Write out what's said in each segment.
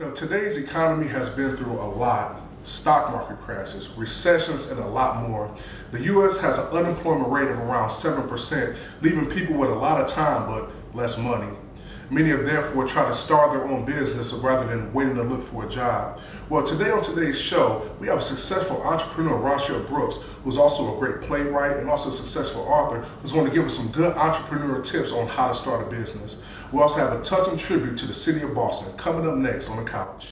Now, today's economy has been through a lot. Stock market crashes, recessions, and a lot more. The U.S. has an unemployment rate of around 7%, leaving people with a lot of time but less money. Many have therefore tried to start their own business rather than waiting to look for a job. Well, today on today's show, we have a successful entrepreneur, RonSher Brooks, who's also a great playwright and also a successful author, who's going to give us some good entrepreneurial tips on how to start a business. We also have a touching tribute to the city of Boston coming up next on the couch.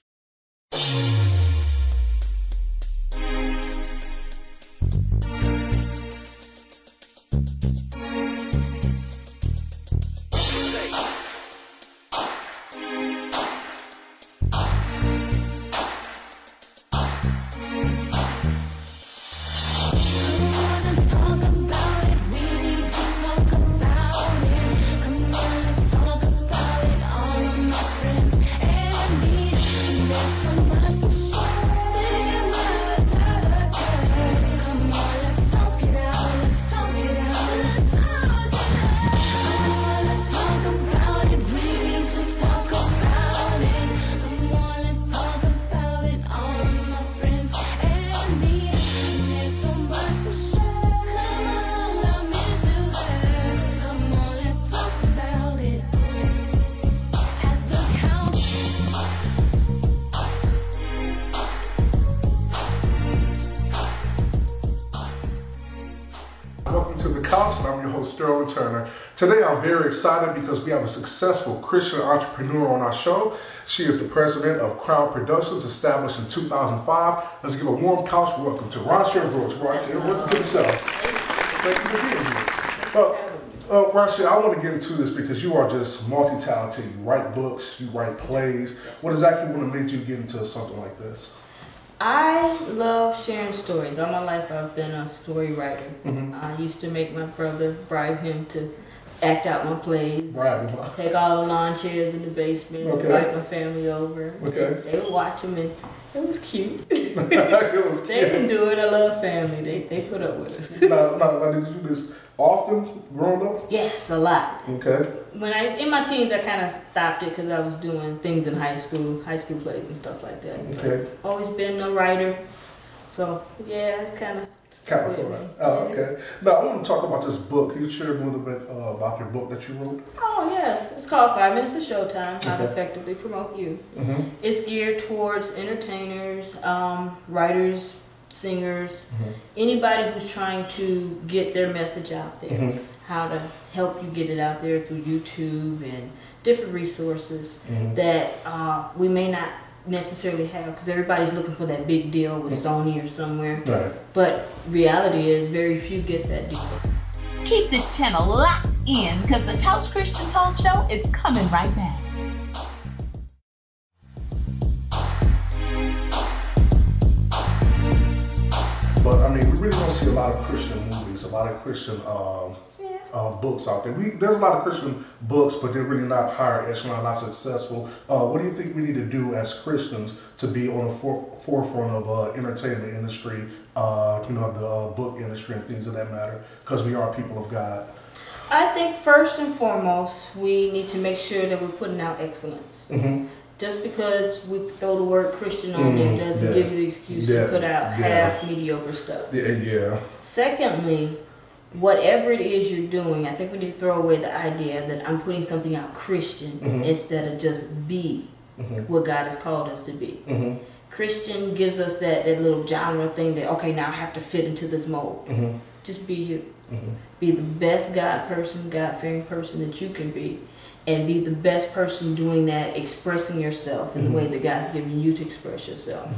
Welcome to the couch, and I'm your host, Sterling Turner. Today I'm very excited because we have a successful Christian entrepreneur on our show. She is the president of Crown Productions, established in 2005. Let's give a warm couch welcome to RonSher Brooks. RonSher, welcome to the show. Thank you for being here. RonSher, I want to get into this because you are just multi-talented. You write books, you write plays. What exactly made you get into something like this? I love sharing stories. All my life I've been a story writer. I used to make my brother, bribe him to act out my plays. Take all the lawn chairs in the basement, invite my family over. They would watch them, and it was cute. It was cute. They can do it. I love family. They put up with us. Now, did you do this often growing up? Yes, a lot. Okay. In my teens, I kind of stopped it because I was doing things in high school plays and stuff like that. Okay. Always been a writer, so yeah, it's kind of fun. Oh, okay. Now I want to talk about this book. Can you share a little bit about your book that you wrote? Oh yes, it's called 5 Minutes of Showtime: How to Effectively Promote You. It's geared towards entertainers, writers, singers, anybody who's trying to get their message out there. How to help you get it out there through YouTube and different resources that we may not necessarily have, because everybody's looking for that big deal with Sony or somewhere. Right. But reality is very few get that deal. Keep this channel locked in, because the Couch Christian Talk Show is coming right back. But I mean, we really don't see a lot of Christian movies, a lot of Christian books out there. There's a lot of Christian books, but they're really not higher echelon, not successful. What do you think we need to do as Christians to be on the forefront of entertainment industry, the book industry and things of that matter, because we are people of God? I think first and foremost, we need to make sure that we're putting out excellence. Just because we throw the word Christian on there doesn't give you the excuse to put out half mediocre stuff. Secondly, whatever it is you're doing, I think we need to throw away the idea that I'm putting something out Christian instead of just be what God has called us to be. Christian gives us that little genre thing that, okay, now I have to fit into this mold. Just be you. Be the best God-fearing person that you can be. And be the best person doing that, expressing yourself in the way that God's given you to express yourself.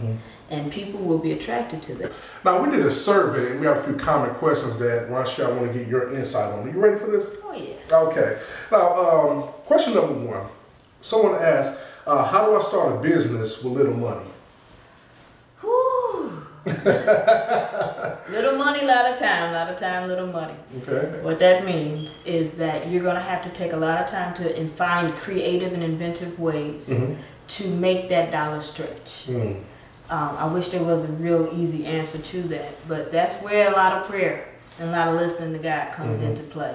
And people will be attracted to that. Now, we did a survey, and we have a few common questions that RonSher, I want to get your insight on. Are you ready for this? Oh, yeah. Okay. Now, question number one. Someone asked, how do I start a business with little money? Little money, lot of time, little money. Okay. What that means is that you're going to have to take a lot of time to find creative and inventive ways to make that dollar stretch. I wish there was a real easy answer to that, but that's where a lot of prayer and a lot of listening to God comes into play.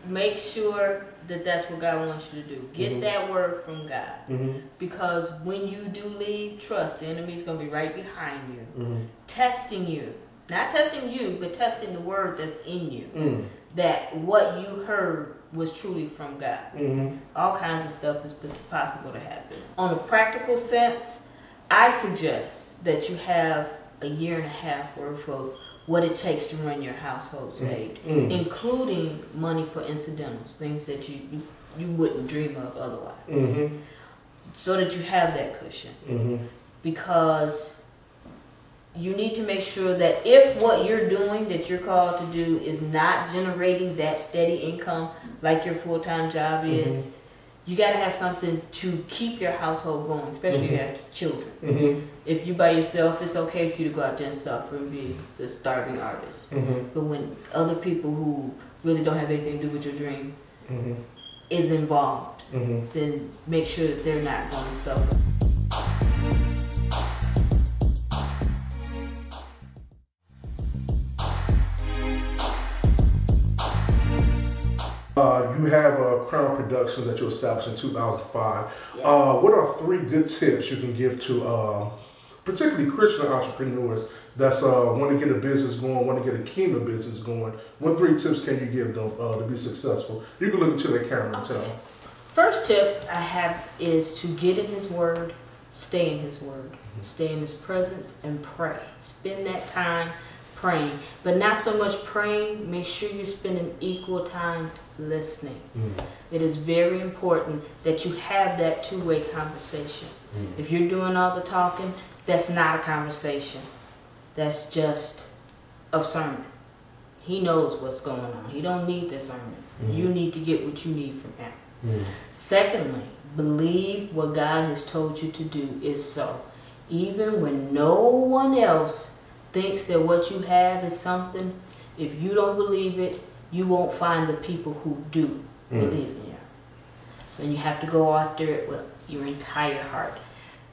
make sure that that's what God wants you to do. Get that word from God. Because when you do leave, trust, the enemy's going to be right behind you, testing you. Not testing you, but testing the word that's in you. That what you heard was truly from God. All kinds of stuff is possible to happen. On a practical sense, I suggest that you have a year and a half worth of what it takes to run your household saved, including money for incidentals, things that you wouldn't dream of otherwise, so that you have that cushion. Because you need to make sure that if what you're doing that you're called to do is not generating that steady income like your full-time job is, you got to have something to keep your household going, especially if you have children. If you by yourself, it's okay for you to go out there and suffer and be the starving artist. But when other people who really don't have anything to do with your dream is involved, then make sure that they're not going to suffer. You have Crown Productions that you established in 2005. Yes. What are 3 good tips you can give to particularly Christian entrepreneurs that's want to get a business going, want to get a kingdom business going? What 3 tips can you give them to be successful? You can look into the camera and tell them. First tip I have is to get in His Word, stay in His Word, stay in His presence, and pray. Spend that time praying, but not so much praying. Make sure you spend an equal time listening. It is very important that you have that two-way conversation. If you're doing all the talking, that's not a conversation. That's just a sermon. He knows what's going on. He don't need this sermon. You need to get what you need from Him. Secondly, believe what God has told you to do is so. Even when no one else thinks that what you have is something, if you don't believe it, you won't find the people who do believe in you. So you have to go after it with your entire heart.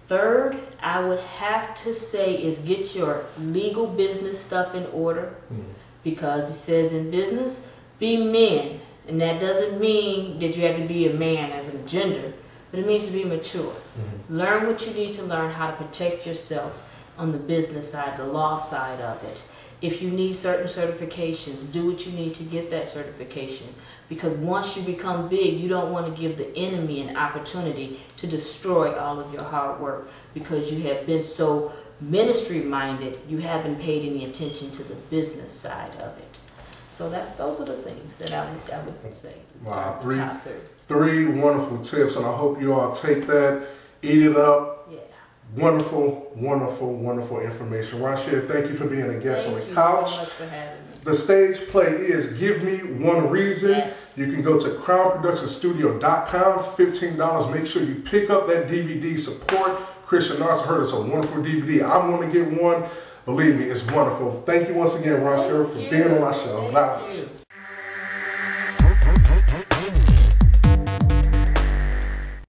Third, I would have to say is get your legal business stuff in order, because it says in business, be men. And that doesn't mean that you have to be a man as a gender, but it means to be mature. Learn what you need to learn, how to protect yourself on the business side, the law side of it. If you need certain certifications, do what you need to get that certification. Because once you become big, you don't want to give the enemy an opportunity to destroy all of your hard work, because you have been so ministry minded, you haven't paid any attention to the business side of it. So those are the things that I would say. Wow, Top 3 wonderful tips, and I hope you all take that, eat it up. Yeah. Wonderful, wonderful, wonderful information. RonSher, thank you for being a guest on the couch. Thank you so much for having me. The stage play is Give Me One Reason. Yes. You can go to crownproductionstudio.com, $15. Make sure you pick up that DVD. Support Christian arts. I heard it's a wonderful DVD. I want to get one. Believe me, it's wonderful. Thank you once again, RonSher, for being on our show. Thank you.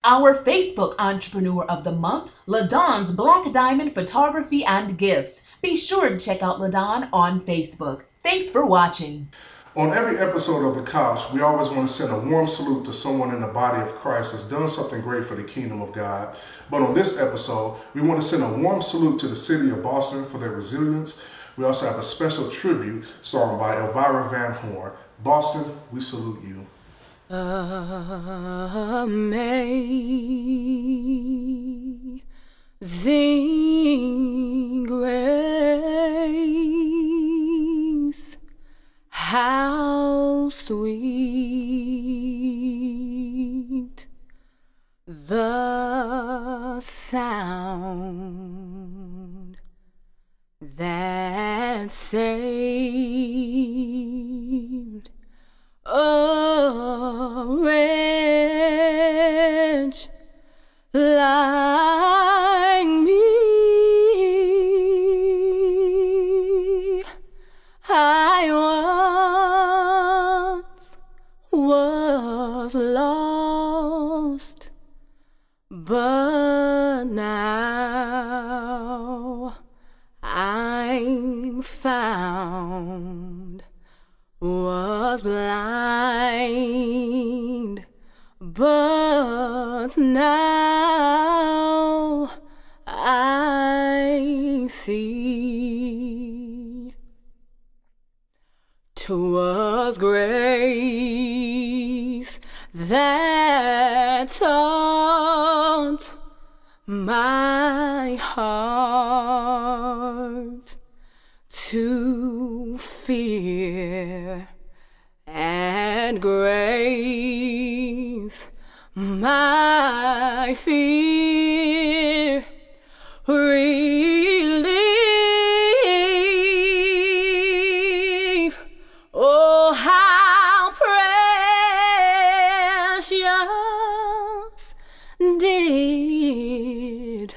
Our Facebook Entrepreneur of the Month, LaDawn's Black Diamond Photography and Gifts. Be sure to check out LaDawn on Facebook. Thanks for watching. On every episode of The Couch, we always want to send a warm salute to someone in the body of Christ that's done something great for the kingdom of God. But on this episode, we want to send a warm salute to the city of Boston for their resilience. We also have a special tribute song by Elvira Van Horn. Boston, we salute you. Amazing grace, how sweet the sound that saved a wretch like me. I was lost, but now I'm found. Was blind blind, but now I see. 'Twas grace that taught my heart to fear, and grace my fear relief. Oh, how precious did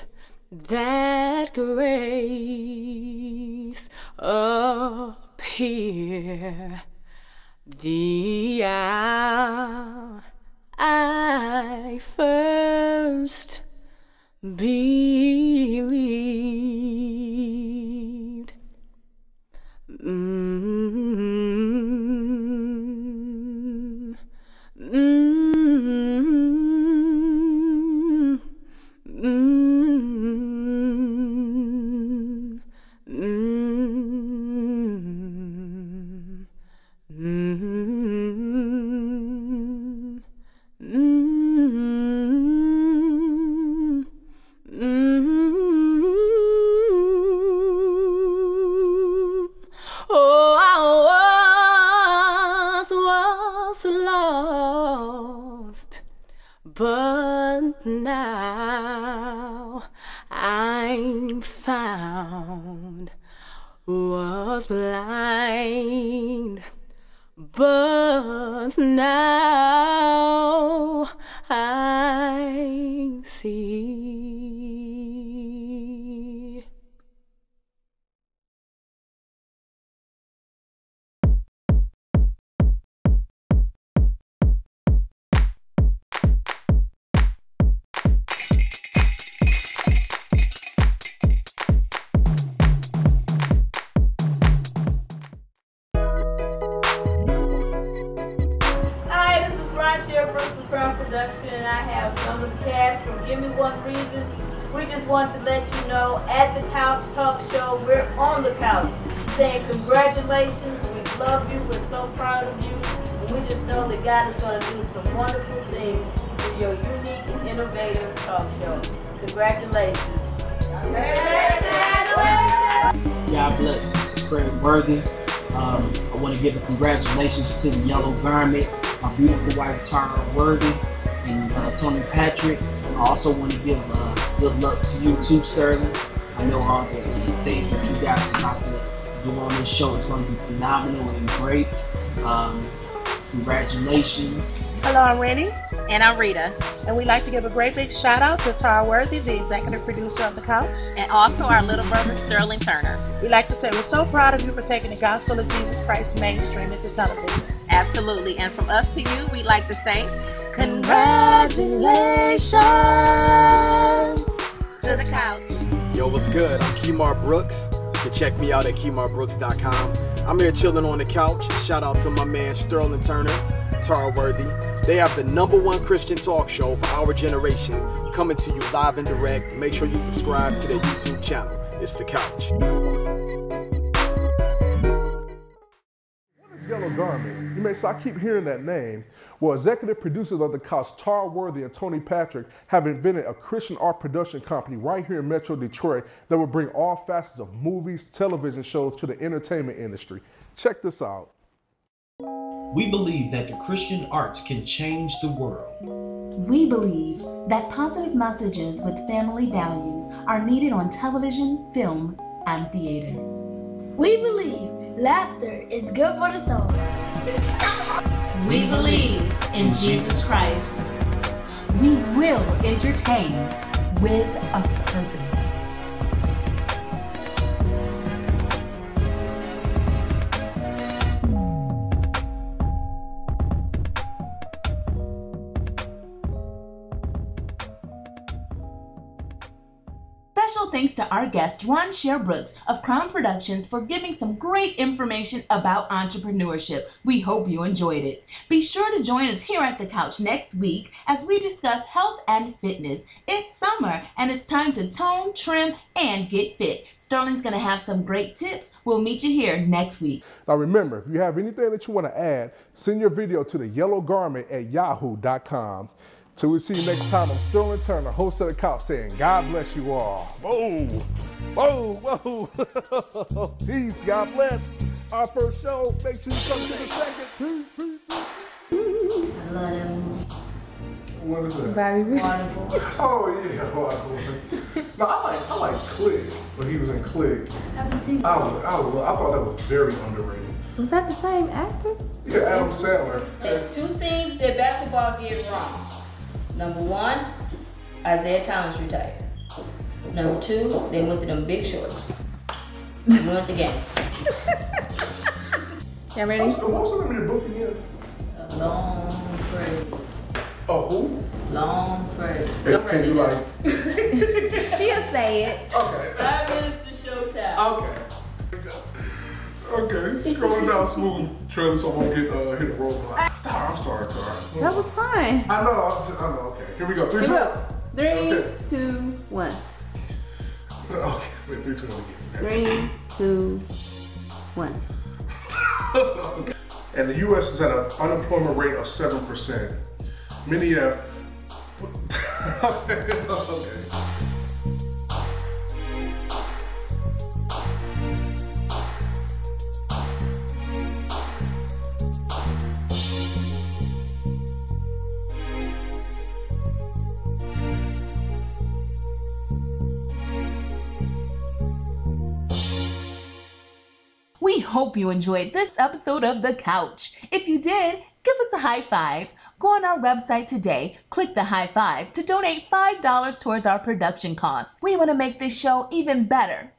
that grace appear the hour I first believed. Oh, I was lost, but now I'm found. Was blind, but now I see. Hi, this is RonSher from Crown Production, and I have some of the cast from Give Me One Reason. We just want to let you know, at the Couch Talk Show, we're on the couch saying congratulations, we love you, we're so proud of you, and we just know that God is going to do some wonderful things through your unique and innovative talk show. Congratulations. God bless. This is Craig Worthy. I want to give a congratulations to the Yellow Garment, my beautiful wife Tara Worthy, and Toni Patrick. I also want to give good luck to you too, Sterling. I know all the things that you guys are about to do on this show is going to be phenomenal and great. Congratulations. Hello, I'm Rennie, And I'm Rita. and we'd like to give a great big shout out to Tara Worthy, the executive producer of The Couch. And also our little brother, Sterling Turner. We'd like to say we're so proud of you for taking the gospel of Jesus Christ mainstream into television. Absolutely. And from us to you, we'd like to say Congratulations! to the couch. Yo, what's good? I'm Kemar Brooks. You can check me out at KemarBrooks.com. I'm here chilling on the couch. Shout out to my man Sterling Turner, Tara Worthy. They have the #1 Christian talk show for our generation, coming to you live and direct. Make sure you subscribe to their YouTube channel. It's The Couch. Yellow Garment. You may say, I keep hearing that name. Well, executive producers of The Couch, Tara Worthy and Toni Patrick, have invented a Christian art production company right here in Metro Detroit that will bring all facets of movies, television shows to the entertainment industry. Check this out. We believe that the Christian arts can change the world. We believe that positive messages with family values are needed on television, film, and theater. We believe laughter is good for the soul. We believe in Jesus Christ. We will entertain with a purpose. Special thanks to our guest, RonSher Brooks of Crown Productions, for giving some great information about entrepreneurship. We hope you enjoyed it. Be sure to join us here at the couch next week as we discuss health and fitness. It's summer and it's time to tone, trim, and get fit. Sterling's going to have some great tips. We'll meet you here next week. Now remember, if you have anything that you want to add, send your video to theyellowgarment@yahoo.com. Till we see you next time, I'm Sterling Turner, host of The Couch, saying God bless you all. Whoa, whoa, whoa. Peace, God bless. Our first show, make sure you come to the second. Peace. I love that movie. What is that? Wonderful. Oh yeah, wonderful. No, I like Click, when he was in Click. Have you seen it? I thought that was very underrated. Was that the same actor? Yeah, Adam Sandler. There's two things that basketball get wrong. Number one, Isaiah Thomas retired. Number two, they went to them big shorts. They won the game. Y'all ready? What's the name of your book again? Long phrase. Oh, who? Long phrase. Can you like? She'll say it. Okay. 5 minutes to showtime. Okay, scrolling down smooth trailer so I won't get hit a roadblock. I'm sorry, Tara. That was fine. I know. Okay, here we go. 3, 2, 1. 3, Okay. 2, 1. Okay, wait, 3, 2, 1 3, again. 2, 1. And the U.S. is at an unemployment rate of 7%. Many have. Okay. We hope you enjoyed this episode of The Couch. If you did, give us a high five. Go on our website today, click the high five to donate $5 towards our production costs. We want to make this show even better.